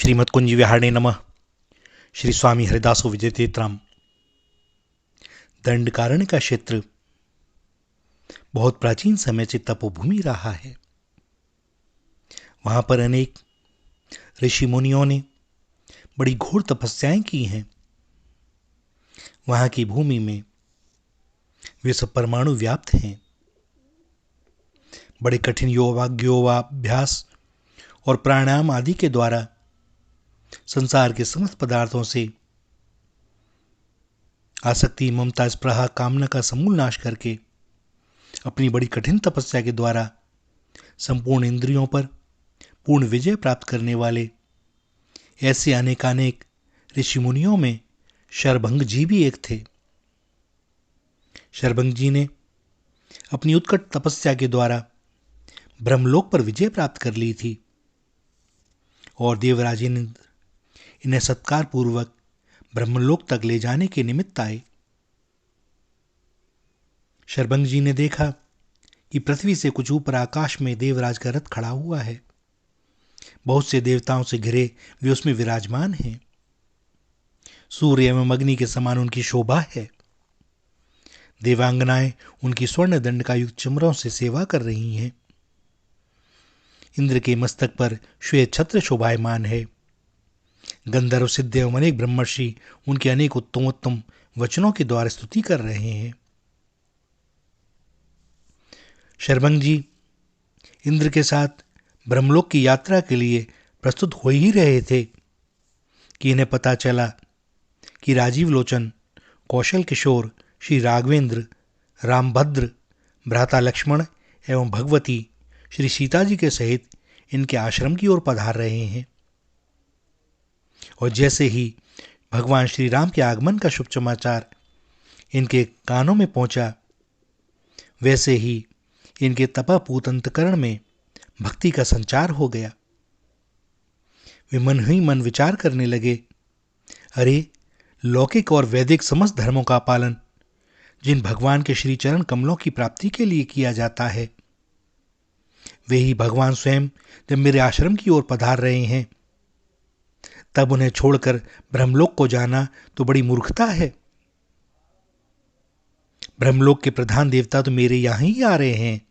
श्रीमद्कुंज विहारिणे नमः। श्री स्वामी हरिदासो विजयतीर्थराम। दंडकारण्य का क्षेत्र बहुत प्राचीन समय से तपोभूमि रहा है। वहां पर अनेक ऋषि मुनियों ने बड़ी घोर तपस्याएं की हैं। वहां की भूमि में वे सब परमाणु व्याप्त हैं। बड़े कठिन योगाभ्यास और प्राणायाम आदि के द्वारा संसार के समस्त पदार्थों से आसक्ति, ममता, स्पृहा, कामना का समूल नाश करके अपनी बड़ी कठिन तपस्या के द्वारा संपूर्ण इंद्रियों पर पूर्ण विजय प्राप्त करने वाले ऐसे अनेकानेक ऋषि मुनियों में शरभंग जी भी एक थे। शरभंग जी ने अपनी उत्कट तपस्या के द्वारा ब्रह्मलोक पर विजय प्राप्त कर ली थी और देवराज इंद्र इन्हें सत्कार पूर्वक ब्रह्मलोक तक ले जाने के निमित्त आए। शरभंग जी ने देखा कि पृथ्वी से कुछ ऊपर आकाश में देवराज का रथ खड़ा हुआ है। बहुत से देवताओं से घिरे वे उसमें विराजमान हैं। सूर्य एवं अग्नि के समान उनकी शोभा है। देवांगनाएं उनकी स्वर्ण दंड का युक्त चमरों से सेवा कर रही हैं। इंद्र के मस्तक पर श्वेत छत्र शोभायमान है। गंधर्व, सिद्ध एवं अनेक ब्रह्मर्षि उनके अनेक उत्तमोत्तम वचनों के द्वारा स्तुति कर रहे हैं। शरभंग जी इंद्र के साथ ब्रह्मलोक की यात्रा के लिए प्रस्तुत हो ही रहे थे कि इन्हें पता चला कि राजीव लोचन, कौशल किशोर, श्री राघवेंद्र, रामभद्र, भ्राता लक्ष्मण एवं भगवती श्री सीता जी के सहित इनके आश्रम की ओर पधार रहे हैं। और जैसे ही भगवान श्री राम के आगमन का शुभ समाचार इनके कानों में पहुंचा, वैसे ही इनके तपापूत अंतकरण में भक्ति का संचार हो गया। वे मन ही मन विचार करने लगे, अरे लौकिक और वैदिक समस्त धर्मों का पालन जिन भगवान के श्री चरण कमलों की प्राप्ति के लिए किया जाता है, वे ही भगवान स्वयं जब मेरे आश्रम की ओर पधार रहे हैं, तब उन्हें छोड़कर ब्रह्मलोक को जाना तो बड़ी मूर्खता है। ब्रह्मलोक के प्रधान देवता तो मेरे यहां ही आ रहे हैं,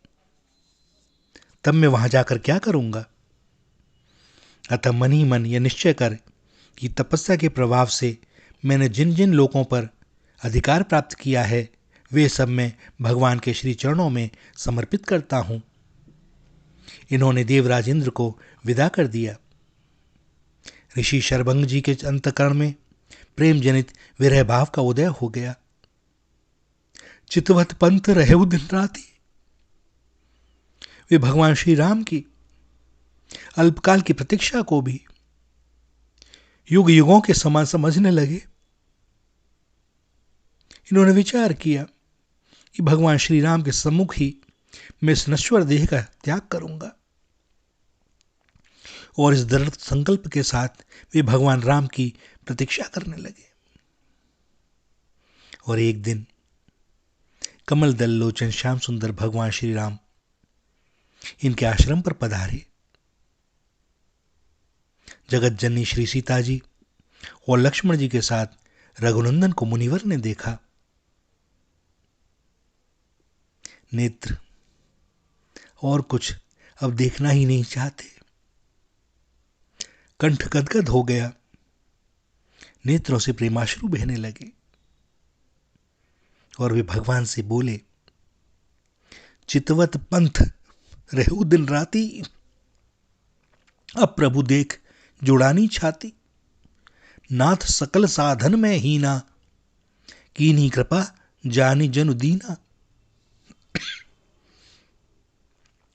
तब मैं वहां जाकर क्या करूंगा। अतः मन ही मन यह निश्चय कर कि तपस्या के प्रभाव से मैंने जिन जिन लोकों पर अधिकार प्राप्त किया है, वे सब मैं भगवान के श्री चरणों में समर्पित करता हूं। इन्होंने देवराज इंद्र को विदा कर दिया। ऋषि शरभंग जी के अंतकरण में प्रेम जनित विरह भाव का उदय हो गया। चितवत पंथ रहेउ दिन राति। वे भगवान श्री राम की अल्पकाल की प्रतीक्षा को भी युग युगों के समान समझने लगे। इन्होंने विचार किया कि भगवान श्री राम के सम्मुख ही मैं इस नश्वर देह का त्याग करूंगा। और इस दृढ़ संकल्प के साथ वे भगवान राम की प्रतीक्षा करने लगे। और एक दिन कमल दल लोचन श्याम सुंदर भगवान श्री राम इनके आश्रम पर पधारे। जगत जननी श्री सीता जी और लक्ष्मण जी के साथ रघुनंदन को मुनिवर ने देखा। नेत्र और कुछ अब देखना ही नहीं चाहते। कंठ गदगद हो गया। नेत्रों से प्रेमाश्रु बहने लगे और वे भगवान से बोले, चितवत पंथ रहु दिन राति। अब प्रभु देख जुड़ानी छाती। नाथ सकल साधन में हीना, कीन्ही कृपा जानी जनु दीना।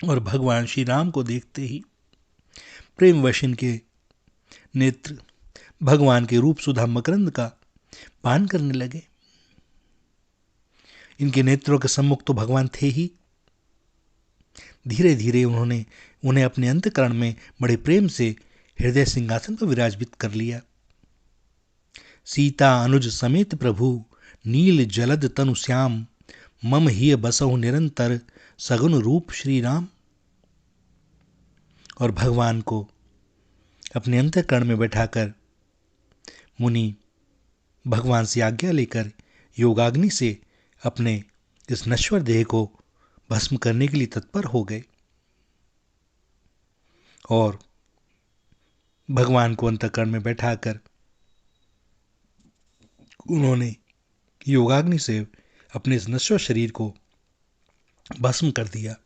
और भगवान श्री राम को देखते ही प्रेमवश इनके नेत्र भगवान के रूप सुधा मकरंद का पान करने लगे। इनके नेत्रों के सम्मुख तो भगवान थे ही। धीरे धीरे उन्होंने उन्हें अपने अंतकरण में बड़े प्रेम से हृदय सिंहासन पर विराजित कर लिया। सीता अनुज समेत प्रभु, नील जलद तनु श्याम, मम हिय बसहु निरंतर, सगुन रूप श्री राम। और भगवान को अपने अंतःकरण में बैठाकर मुनि भगवान से आज्ञा लेकर योगाग्नि से अपने इस नश्वर देह को भस्म करने के लिए तत्पर हो गए और भगवान को अंतःकरण में बैठाकर उन्होंने योगाग्नि से अपने इस नश्वर शरीर को भस्म कर दिया।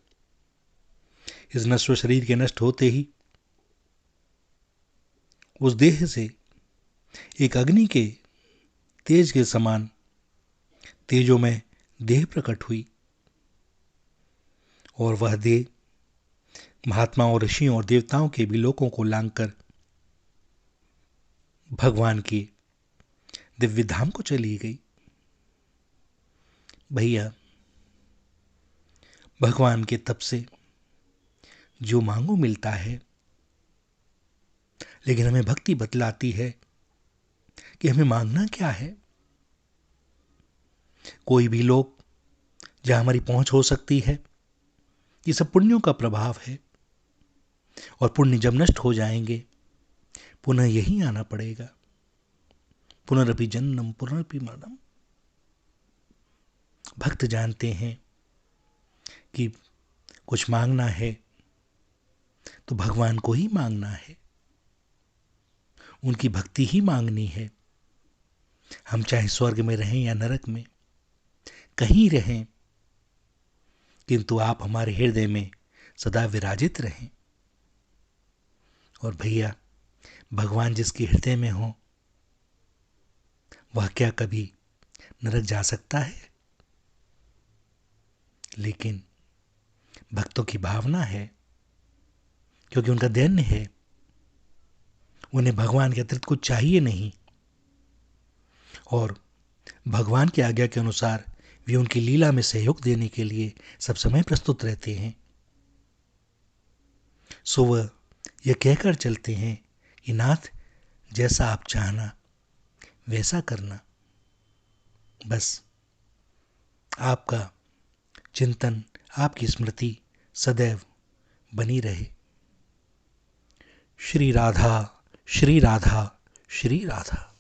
इस नश्वर शरीर के नष्ट होते ही उस देह से एक अग्नि के तेज के समान तेजोमय देह प्रकट हुई और वह देह महात्माओं, ऋषियों और देवताओं के भी लोकों को लांघकर भगवान की दिव्य धाम को चली गई। भैया, भगवान के तप से जो मांगो मिलता है, लेकिन हमें भक्ति बतलाती है कि हमें मांगना क्या है। कोई भी लोग जहां हमारी पहुंच हो सकती है, ये सब पुण्यों का प्रभाव है और पुण्य जब नष्ट हो जाएंगे पुनः यही आना पड़ेगा। पुनरपि जन्मम पुनरपि मरणम। भक्त जानते हैं कि कुछ मांगना है तो भगवान को ही मांगना है, उनकी भक्ति ही मांगनी है। हम चाहे स्वर्ग में रहें या नरक में, कहीं रहें, किंतु आप हमारे हृदय में सदा विराजित रहें। और भैया, भगवान जिसके हृदय में हो वह क्या कभी नरक जा सकता है? लेकिन भक्तों की भावना है, क्योंकि उनका दैन्य है, उन्हें भगवान के अतिरिक्त कुछ चाहिए नहीं और भगवान की आज्ञा के अनुसार वे उनकी लीला में सहयोग देने के लिए सब समय प्रस्तुत रहते हैं। सो वह यह कहकर चलते हैं कि नाथ, जैसा आप चाहना वैसा करना। बस आपका चिंतन, आपकी स्मृति सदैव बनी रहे। श्री राधा, श्री राधा, श्री राधा।